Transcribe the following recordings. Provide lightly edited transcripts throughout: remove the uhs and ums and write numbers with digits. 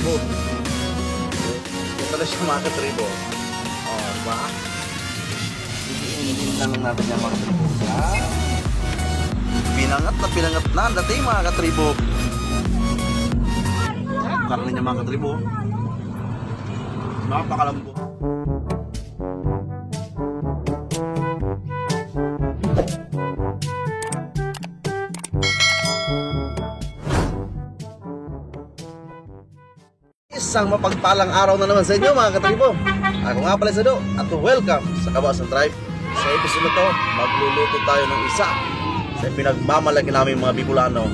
katribo. Ito na siya mga katribo. O, diba? Iinin lang natin yan mga katribo. Pinangat na dating mga katribo. Karne niya mga katribo. Napakalambo. Isang mapagpalang araw na naman sa inyo mga katribo. Ako nga pala Sado at welcome sa Kabasan Tribe. Sa episode na to, magluluto tayo ng isa sa pinagmamalaki namin mga Bicolano,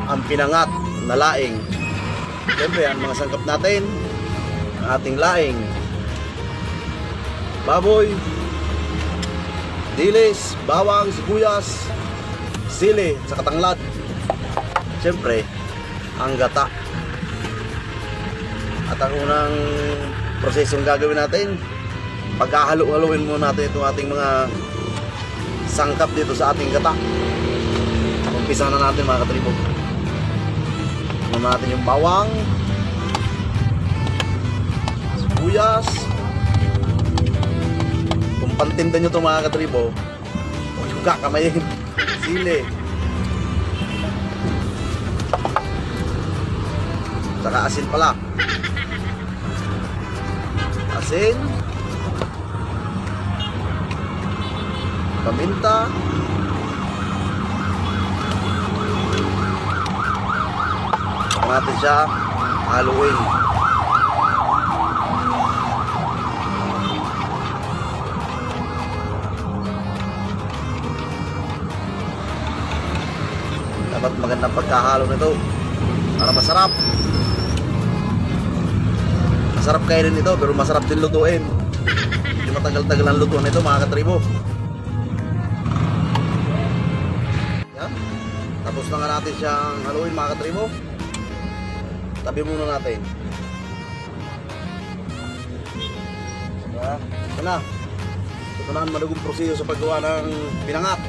ang pinangat na laing. Siyempre, ang mga sangkap natin, ang ating laing: baboy, dilis, bawang, sibuyas, sili, sa katanglad. Siyempre, ang gata. At ang unang prosesong gagawin natin, pagkahalo-haluin muna natin itong ating mga sangkap dito sa ating gata. Umpisa na natin mga katribo. Muna natin yung bawang, sibuyas. Kung pantinda nyo ito mga katribo, huwag yung kakamayin. Sili, saka asin pala. Asin, paminta, natin siya haluin. Dapat magandang pagkahalo nito para masarap. Masarap kainin ito pero masarap din lutuin. Hindi matagal-tagal ang lutuan nito mga katribo. Yan. Tapos na nga natin siyang haluin mga katribo. Tabi muna natin. Ito na. Ito na ang manugong proseso sa paggawa ng pinangat.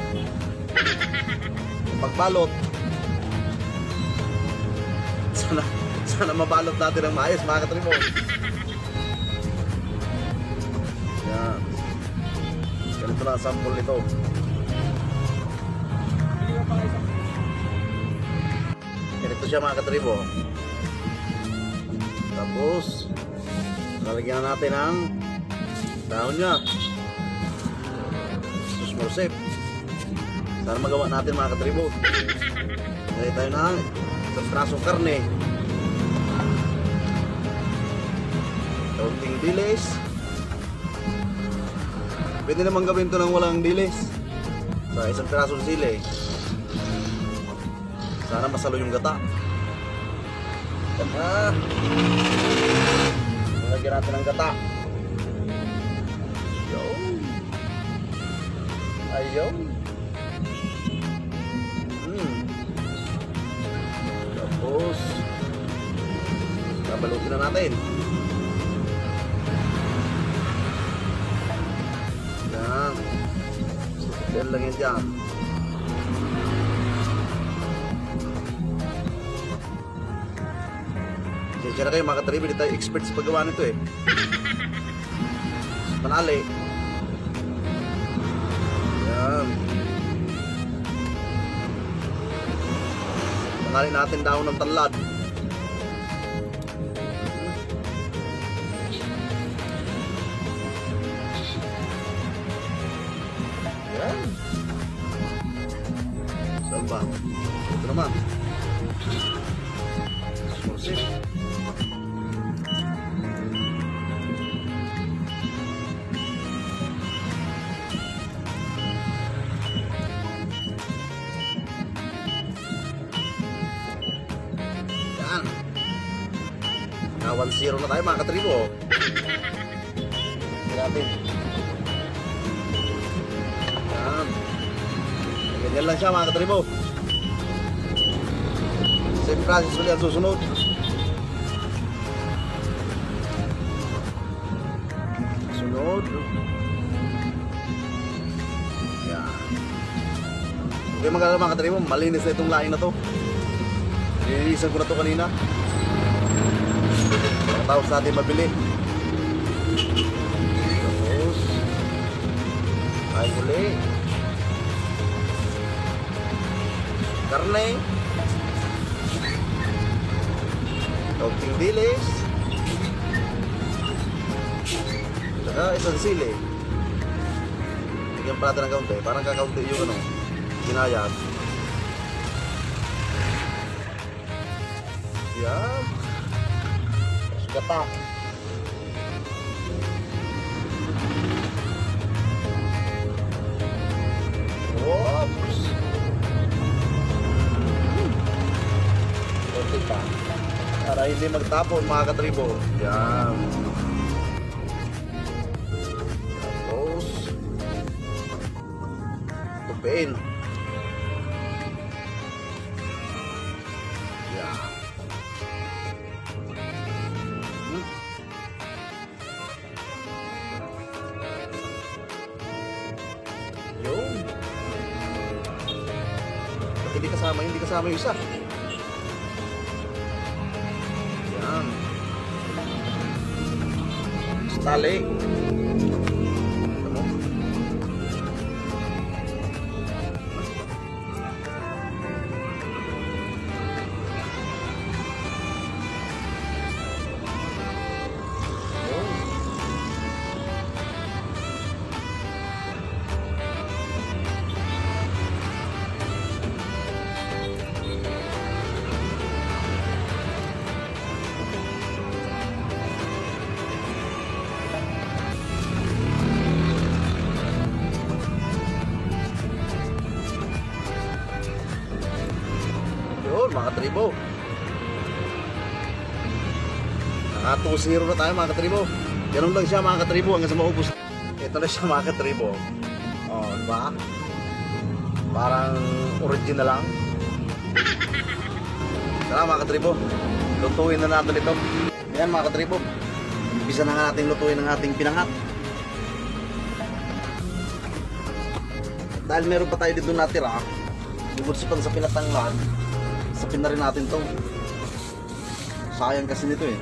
Pagbalot. Sana mabalot natin ng maayos mga katribo. Yan. Ganito na ang sample nito. Ganito siya mga katribo. Tapos lalagyan natin ang dahon niya, susmorsip. Sana magawa natin mga katribo. Lagay tayo ng isang prasong karne, kaunting dilis. Pwede naman gawin ito ng walang dilis. Sa isang pirasong sili. Sana masalo yung gata. Lagyan natin ng gata. Ayaw. Tapos babalutin na natin. Yan. Yan lang yan dyan. Sensya na kayo mga katribo, hindi tayo expert sa paggawa nito eh. Panali. Yan. Pangali natin dahon ng tanlad. Yan. Saan ba? Ito naman. Smursit. Na 1-0 na tayo mga katribo. Grabe. Yan. Ganyan lang siya mga katribo. Same process ulit ang susunod. Sunod. Yan. Okay mga katribo, malinis na itong laing na to. Nililisan ko na to kanina. pagkatapos natin mabili. Tapos ay uli karne, kaunting dilis, saka isang sili. Bigyan pa natin ng kaunti, parang kakaunti yung ano, ginayat. Yan. Gata. Oops. Konti pa. Para hindi magtapon mga katribo. Yan. Tapos tupiin. Yan. Yun. Hindi kasama yung isa. Yan. Tali. Ano? Yun. Yun mga katribo. Naka 2-0 na tayo mga katribo. Ganun lang siya mga katribo hanggang sa maubos. Ito na siya mga katribo. Oh, diba? Parang original lang. Tara mga katribo, lutuin na natin ito. Ayan mga katribo, umpisa na nga natin lutuin ang ating pinangat. Dahil meron pa tayo dito natira, bukod sa pinatanglan, sapin na rin natin to. Sayang kasi nito eh.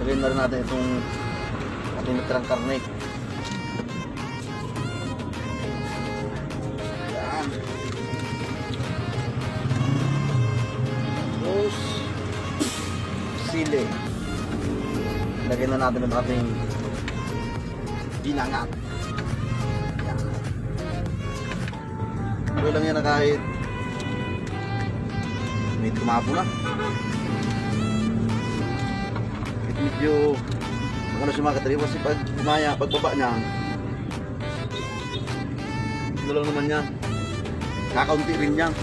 Dalhin na rin natin itong ating natirang karne. Yan. Tapos sili. Lagyan na natin ang ating binangat. Yan. Ito lang yan na kahit may tumabo na. Medyo ano siya mga katribo kasi pag umaya, pagbaba niya ano lang naman niya, kakaunti rin niya.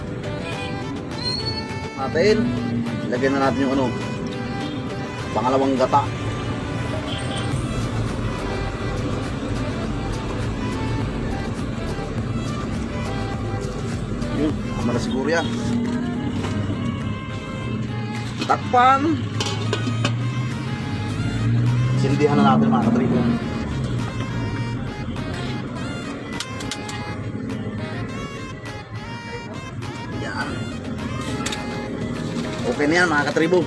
Natin lagyan na natin yung ano, pangalawang gata. Yun, tama na siguro yan. Takpan. Sindihan na natin mga katribo. Yan. Okay na yan mga katribo.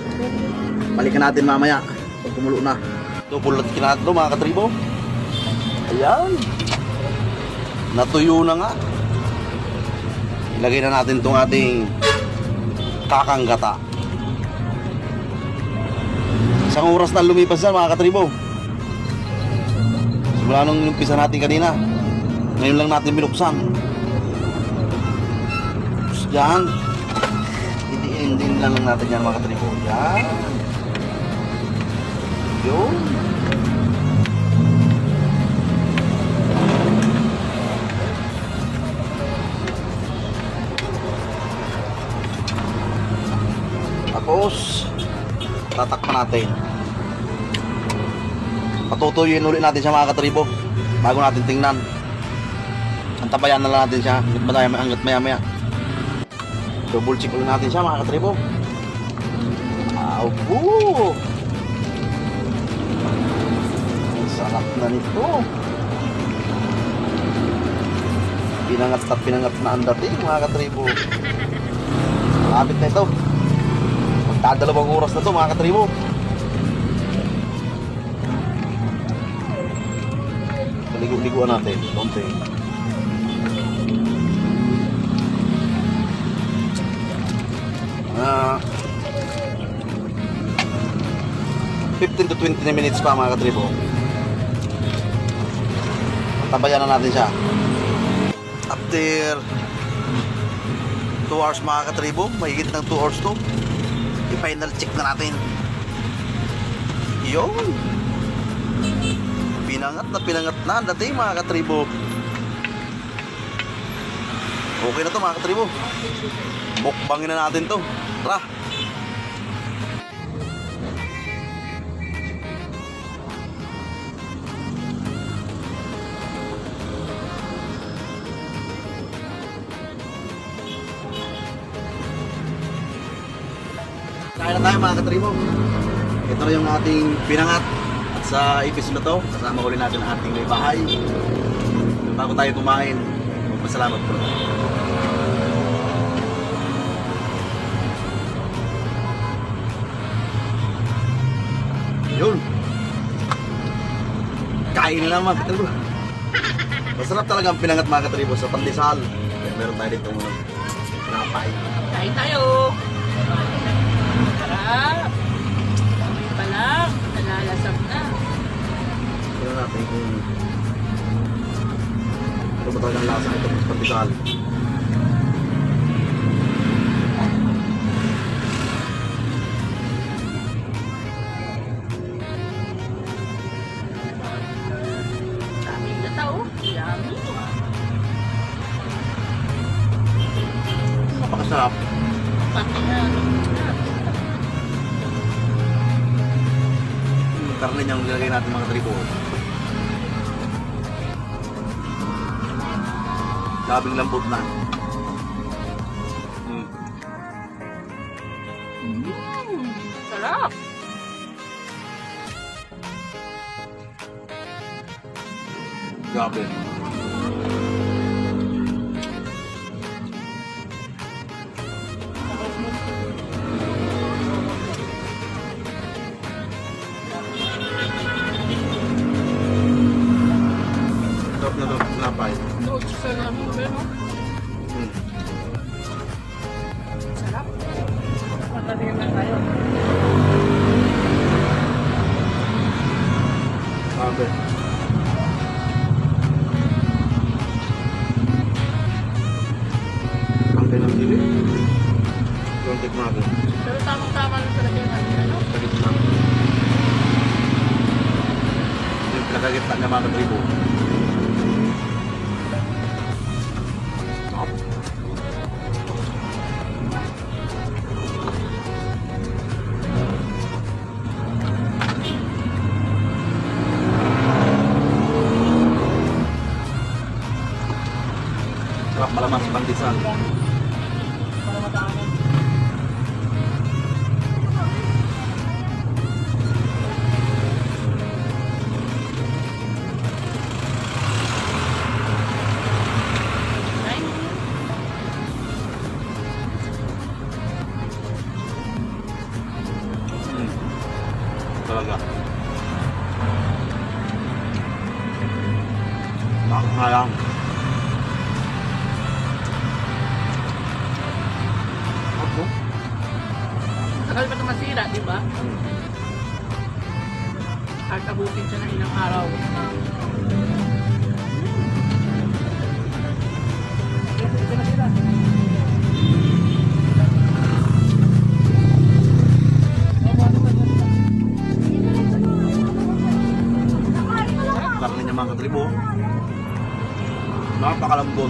Balikan natin mamaya pag kumulo na. Ito pulot natin ito mga katribo. Ayan. Natuyo na nga. Ilagay na natin itong ating kakanggata. Isang oras na lumipas na mga katribo. Simula nung umpisa natin kanina, ngayon lang natin binuksan. Tapos dyan, hindi lang natin yan mga katribo. Yan. Yun. Tapos tatakpan natin. Patutuyuin ulit natin siya mga katribo bago natin tingnan. Antabayan na lang natin siya hanggat maya maya. Double check ulit natin siya mga katribo. Ang sarap na nito. Pinangat at pinangat na ang dating mga katribo. Malapit na ito. Magdadalawang oras na ito mga katribo. Ligo-liguan natin. Konti. Ah, 15 to 20 minutes pa mga katribo. Tabayan na natin siya. After 2 hours mga katribo, mahigit ng 2 hours to, i-final check na natin. Yun, pinangat na ang dating mga katribo. Okay na to mga katribo. Mukbangin na natin to. Tara. Kain na tayo mga katribo. Ito na yung ating pinangat. At sa episode na to, kasama ulit natin ang ating may bahay. Bago tayo kumain, magpasalamat po. Yun. Kain na lang mga katribo. Masarap talaga ang pinangat mga katribo sa pandesal. Kaya meron tayo dito mga napay. Kain tayo! Sarap! Kami pa lang, nalalasap na. Tignan natin kung ano ba talagang lasa ito sa pandesal. Daming gata oh. Yummy. Napakasarap. Pati na. Yung karne niyang nilagay natin mga tribo. Labing lambot na. Sarap! Grabe. Sarap na ito, napay. Notes sa namin ba no? Sarap. Matatingin na tayo. Grabe. Ang kailang sili. Yung tikmado. Pero tamang-tama lang talaga yung ano? Sakit na. Yung pinakagitna niya mga tribo. Sarap. Sarap malaman sa pandesal. Para mataanan. Talaga. Nakakayang. Ako? Tagal pa ito masira, di ba? At abutin siya ng ilang araw. Karne niya mga katribo. Napakalambot.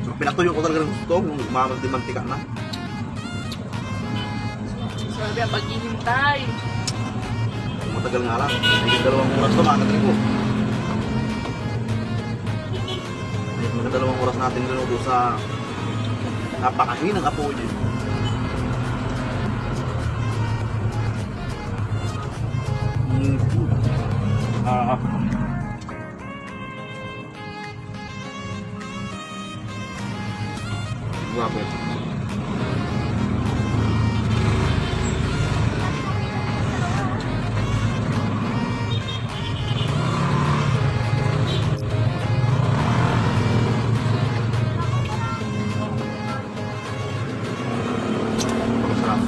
So, pinatuyo ko talaga ng gusto yung umamag din mantika na. Sabi ang paghihintay. Matagal nga lang. Higit 2 oras to mga katribo. Higit 2 oras natin linuto sa napakahinang apoy niya. Grabe. Masarap.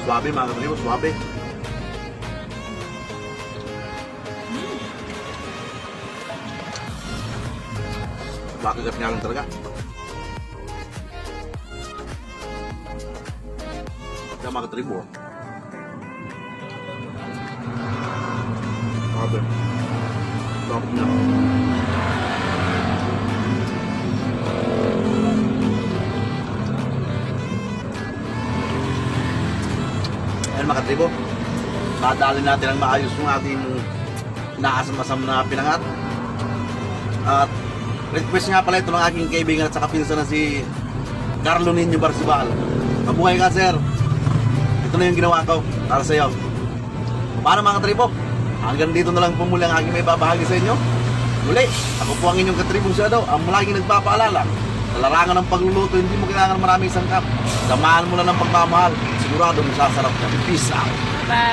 Suabe mga katribo, suabe. Bakit nga lang talaga. Kaya mga katribo. Suabe. Suabe niya. Ayan mga katribo, madalin natin ang maayos yung ating inaasam-asam na pinangat. At request nga pala ito ng aking kaibigan at saka pinsan na si Carlo Nino Barcibal. Mabuhay ka sir, ito na yung ginawa ko para sa iyo. Paano mga katribo? Hanggang dito na lang po muli ang aking may babahagi sa inyo. Muli, ako po ang inyong katribong Shadow, ang laging nagpapaalala. Sa larangan ng pagluluto, hindi mo kailangan maraming sangkap. Samahan mo na ng pagmamahal. Sigurado masasarap ka. Peace out. Bye.